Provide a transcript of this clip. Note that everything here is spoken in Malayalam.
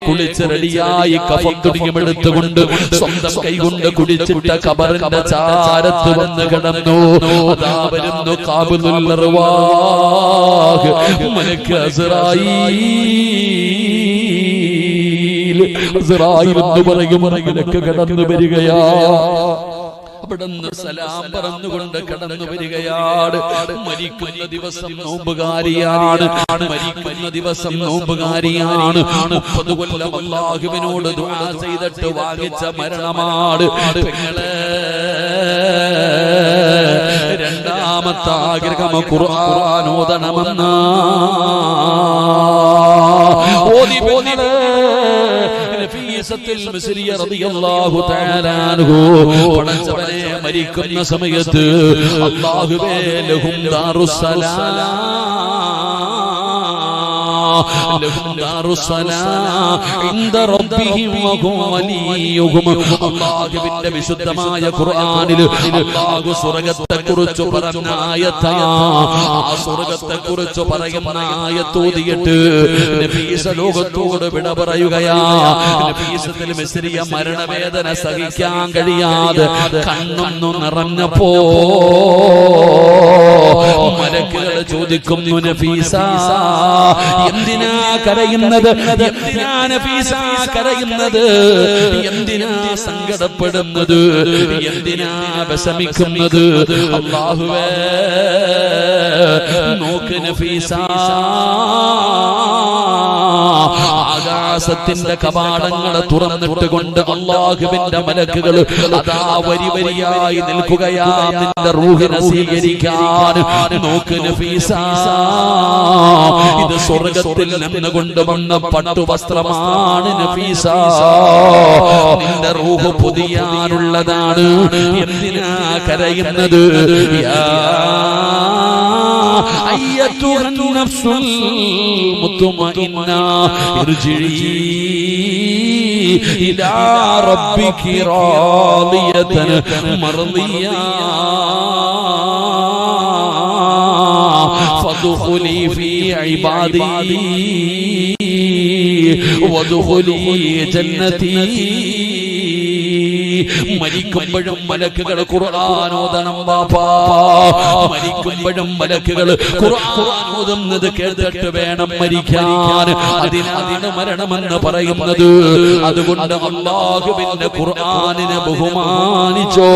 കുളിച്ച് റെഡിയായി കഫം തുണിയുമെടുത്തുകൊണ്ട് സ്വന്തം കൈകൊണ്ട് കുടിച്ചിട്ട ഖബറിന്റെ ചാരത്ത് വന്ന് കിടന്നു. അതാ വരുന്നു ഖാബിലുൽ അർവാഹ് മലക്ക് അസ്റായീൽ. അസ്റായീൽ എന്ന് പറയും മലക്ക് കടന്നു വരികയാ. അവിടുന്ന് സലാം പറഞ്ഞുകൊണ്ട് കടന്നു വരികയാണ്. മരിക്കുന്ന ദിവസം നോമ്പുകാരിയാണ്. മരിക്കുന്ന ദിവസം നോമ്പുകാരിയാണ്. 30 കൊല്ലം അല്ലാഹുവിനോട് ദുആ ചെയ്തിട്ട് വാങ്ങിച്ച മരണമാണ്. പെങ്ങളെ രണ്ടാമത്തെ ആഗ്രഹം ഖുർആൻ ഓതണമെന്നാ. ഓതി പെങ്ങളെ നഫീസത്തുൽ മിസ്രിയ റളിയല്ലാഹു തആല അൻഹു പടച്ചവനെ മരിക്കുന്ന സമയത്ത് അല്ലാഹുവേ ലഹും ദാറുസ്സലാം ലഹും ദാറുസ്സലാം ഇൻദ റബ്ബിഹിം വഹും വലിയുഹും. അല്ലാഹുവിന്റെ വിശുദ്ധമായ ഖുർആനിൽ അല്ലാഹു സ്വർഗ്ഗത്തെക്കുറിച്ച് പറഞ്ഞ ആയത്താ. ആ സ്വർഗ്ഗത്തെക്കുറിച്ച് പറയുന്ന ആയത്ത് ഓതിയിട്ട് നബീസ ലോകത്തോട് വിട പറയുകയാ. നബീസത്തുൽ മിസ്രിയ മരണവേദന സഹിക്കാൻ കഴിയാതെ കണ്ണൊന്നു നിറഞ്ഞപ്പോ മലക്കുകൾ ചോദിക്കുന്നു, നഫീസ എന്തിനാ കരയുന്നത്? എന്തിനാ നഫീസ കരയുന്നത്? എന്തിനാ സങ്കടപ്പെടുന്നത്? എന്തിനാ വിഷമിക്കുന്നത്? അല്ലാഹുവേ നോക്ക് നഫീസ, ആകാശത്തിന്റെ കവാടങ്ങൾ തുറന്നിട്ട് കൊണ്ട് അല്ലാഹുവിന്റെ മലക്കുകൾ അതാ വരി വരിയായി നിൽക്കുകയാ നിന്റെ റൂഹിനെ സ്വീകരിക്കാൻ. നോക്ക് നഫീസ, ഇത് സ്വർഗ്ഗത്തിൽ നിന്ന് കൊണ്ടുവന്ന പട്ടുവസ്ത്രമാണ് നഫീസ. നിന്റെ റൂഹ് പുതിയാനുള്ളതാണ്. എന്തിനാ കരയുന്നത്? യാ അയ്യത്തുഹൻ നഫ്സുൽ മുത്മഇന്ന ഇർജിഇ ഇലാ റബ്ബികി റാദിയതൻ മർദിയ ഫദ്ഖുലി ഫീ ഇബാദി വദ്ഖുലി ജന്നതി. മരിക്കുമ്പോഴും മലക്കുകൾ ഖുർആൻ ഓതണം ബാപ്പാ. മരിക്കുമ്പോഴും മലക്കുകൾ ഖുർആൻ ഓതുന്നത് കേട്ടിട്ട് വേണം മരിക്കാൻ. അതിനാണ് മരണമെന്ന് പറയുന്നത്. അതുകൊണ്ട് അല്ലാഹുവിന്റെ ഖുർആനിനെ ബഹുമാനിച്ചോ.